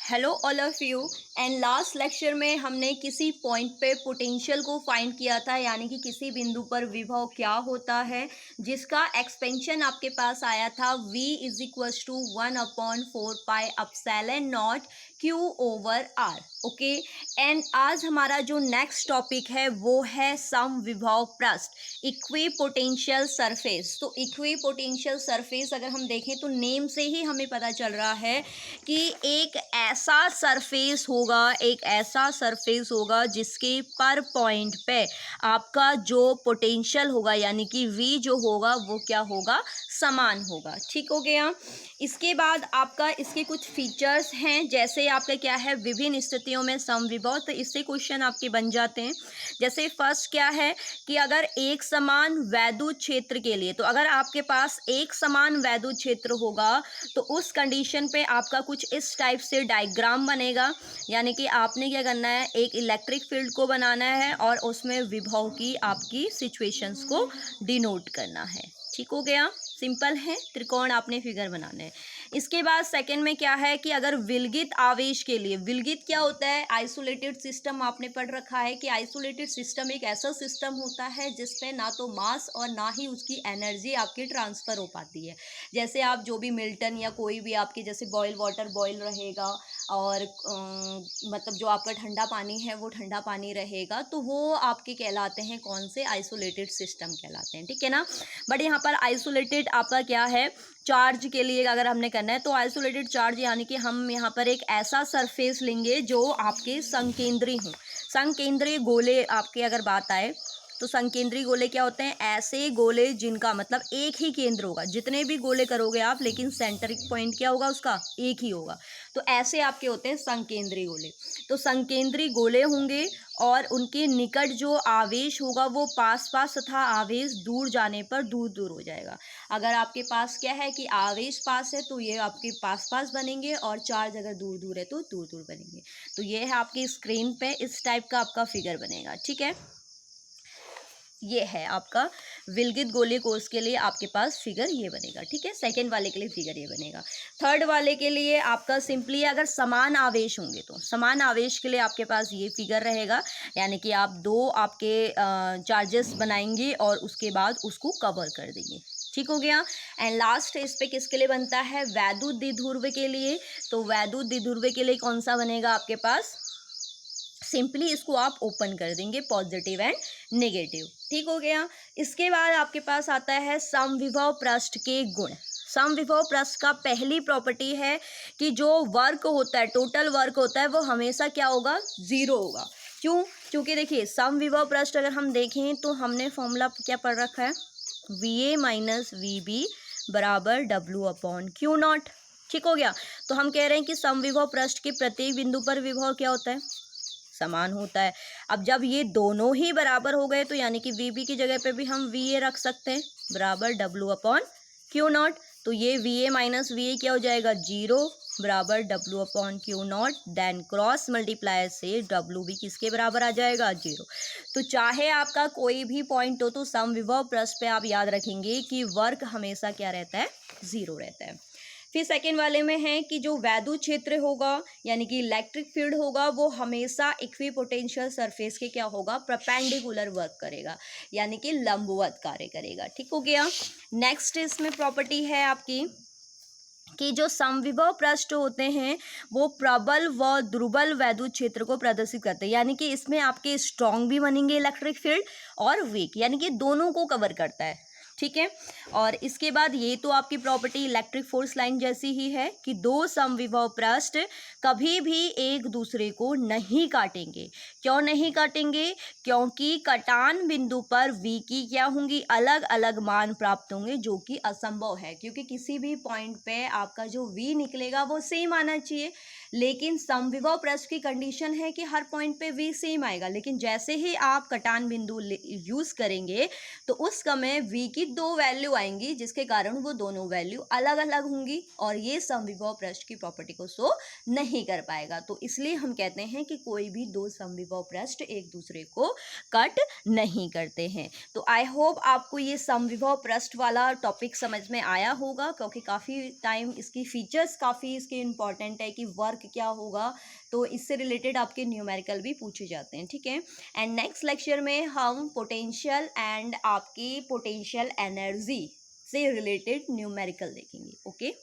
Hello all of you. And last lecture में हमने किसी पॉइंट पे पोटेंशियल को फाइंड किया था, यानी कि किसी बिंदु पर विभव क्या होता है जिसका एक्सपेंशन आपके पास आया था v is equal to 1/4 pi epsilon nought Q over R। Okay. And आज हमारा जो नेक्स्ट टॉपिक है वो है सम विभव पृष्ठ, इक्वी पोटेंशियल सरफेस। तो इक्वी पोटेंशियल सरफेस अगर हम देखें तो नेम से ही हमें पता चल रहा है कि एक ऐसा सरफेस होगा जिसके पर पॉइंट पे आपका जो पोटेंशियल होगा यानी कि v जो होगा वो क्या होगा, समान होगा। ठीक हो गया। इसके बाद आपका इसके कुछ फीचर्स हैं, जैसे आपका क्या है, विभिन्न स्थितियों में समविभव। तो इससे क्वेश्चन आपके बन जाते हैं। जैसे फर्स्ट क्या है कि अगर एक समान वैद्युत क्षेत्र के लिए, तो अगर आपके पास एक समान वैद्युत क्षेत्र होगा तो उस कंडीशन पे आपका कुछ इस टाइप से डायग्राम बनेगा। यानी कि आपने क्या करना है, एक इलेक्ट्रिक फील्ड को बनाना है और उसमें विभव की आपकी सिचुएशंस को डिनोट करना है। ठीक हो गया, सिंपल है। त्रिकोण आपने फिगर बनाना है। इसके बाद सेकंड में क्या है कि अगर विलगित आवेश के लिए, विलगित क्या होता है, आइसोलेटेड सिस्टम आपने पढ़ रखा है कि आइसोलेटेड सिस्टम एक ऐसा सिस्टम होता है जिसमें ना तो मास और ना ही उसकी एनर्जी आपकी ट्रांसफर हो पाती है। जैसे आप जो भी मिल्टन या कोई भी आपके जैसे बॉयल वाटर बॉयल रहेगा और मतलब जो आपका ठंडा पानी है वो ठंडा पानी रहेगा, तो वो आपके कहलाते हैं कौन से, आइसोलेटेड सिस्टम कहलाते हैं। ठीक है ना। बट यहाँ पर आइसोलेटेड आपका क्या है, चार्ज के लिए अगर हमने करना है तो आइसोलेटेड चार्ज यानी कि हम यहाँ पर एक ऐसा सरफेस लेंगे जो आपके संकेंद्री हों। संकेंद्री गोले आपके अगर बात आए तो संकेंद्री गोले क्या होते हैं, ऐसे गोले जिनका मतलब एक ही केंद्र होगा। जितने भी गोले करोगे आप, लेकिन सेंटरिक पॉइंट क्या होगा उसका, एक ही होगा। तो ऐसे आपके होते हैं संकेंद्री गोले। तो संकेंद्री गोले होंगे और उनके निकट जो आवेश होगा वो पास पास तथा आवेश दूर जाने पर दूर दूर हो जाएगा। अगर आपके पास क्या है कि आवेश पास है तो ये आपके पास पास बनेंगे और चार्ज अगर दूर दूर है तो दूर दूर बनेंगे। तो ये है आपकी स्क्रीन पे इस टाइप का आपका फिगर बनेगा। ठीक है, ये है आपका विलगित गोलीय कोष के लिए आपके पास फिगर ये बनेगा। ठीक है, सेकंड वाले के लिए फिगर ये बनेगा। थर्ड वाले के लिए आपका सिंपली अगर समान आवेश होंगे तो समान आवेश के लिए आपके पास ये फिगर रहेगा। यानी कि आप दो आपके चार्जेस बनाएंगे और उसके बाद उसको कवर कर देंगे। ठीक हो गया। एंड लास्ट इस पे किसके लिए बनता है, वैद्युत द्विध्रुव के लिए। तो वैद्युत द्विध्रुव के लिए कौन सा बनेगा आपके पास, सिंपली इसको आप ओपन कर देंगे, पॉजिटिव एंड नेगेटिव। ठीक हो गया। इसके बाद आपके पास आता है समविभव पृष्ठ के गुण। समविभव पृष्ठ का पहली प्रॉपर्टी है कि जो वर्क होता है, टोटल वर्क होता है, वो हमेशा क्या होगा, जीरो होगा। क्यों, क्योंकि देखिए समविभव पृष्ठ अगर हम देखें तो हमने फॉर्मूला क्या पढ़ रखा है, VA माइनस VB बराबर W/Q0। ठीक हो गया। तो हम कह रहे हैं कि समविभव पृष्ठ के प्रत्येक बिंदु पर विभव क्या होता है, समान होता है। अब जब ये दोनों ही बराबर हो गए तो यानी कि VB की जगह पे भी हम VA रख सकते हैं बराबर W/Q0। तो ये VA माइनस VA क्या हो जाएगा, जीरो बराबर W/Q0। देन क्रॉस मल्टीप्लाई से WB किसके बराबर आ जाएगा, जीरो। तो चाहे आपका कोई भी पॉइंट हो तो समविभव पृष्ठ पे आप याद रखेंगे कि वर्क हमेशा क्या रहता है, जीरो रहता है। फिर सेकेंड वाले में है कि जो वैद्युत क्षेत्र होगा यानी कि इलेक्ट्रिक फील्ड होगा वो हमेशा इक्विपोटेंशियल सरफेस के क्या होगा, परपेंडिकुलर वर्क करेगा, यानी कि लंबवत कार्य करेगा। ठीक हो गया। नेक्स्ट इसमें प्रॉपर्टी है आपकी कि जो समविभव पृष्ठ होते हैं वो प्रबल व दुर्बल वैद्युत क्षेत्र को प्रदर्शित करते हैं। यानी कि इसमें आपके स्ट्रॉन्ग भी बनेंगे इलेक्ट्रिक फील्ड और वीक, यानी कि दोनों को कवर करता है। ठीक है। और इसके बाद ये तो आपकी प्रॉपर्टी इलेक्ट्रिक फोर्स लाइन जैसी ही है कि दो समविभव पृष्ठ कभी भी एक दूसरे को नहीं काटेंगे। क्यों नहीं काटेंगे, क्योंकि कटान बिंदु पर v की क्या होंगी, अलग अलग मान प्राप्त होंगे, जो कि असंभव है क्योंकि किसी भी पॉइंट पे आपका जो v निकलेगा वो सेम आना चाहिए। लेकिन समविभव पृष्ठ की कंडीशन है कि हर पॉइंट पे v सेम आएगा, लेकिन जैसे ही आप कटान बिंदु यूज करेंगे तो उस समय v की दो वैल्यू आएंगी जिसके कारण वो दोनों वैल्यू अलग अलग होंगी और ये समविभव पृष्ठ की प्रॉपर्टी को शो नहीं कर पाएगा। तो इसलिए हम कहते हैं कि कोई भी दो समविभव पृष्ठ एक दूसरे को कट नहीं करते हैं। तो आई होप आपको ये समविभव पृष्ठ वाला टॉपिक समझ में आया होगा, क्योंकि काफ़ी टाइम इसकी फीचर्स काफ़ी इसके इम्पॉर्टेंट है कि वर्क वर्क क्या होगा, तो इससे रिलेटेड आपके न्यूमेरिकल भी पूछे जाते हैं, ठीक है। एंड नेक्स्ट लेक्चर में हम पोटेंशियल एंड आपकी पोटेंशियल एनर्जी से रिलेटेड न्यूमेरिकल देखेंगे। ओके।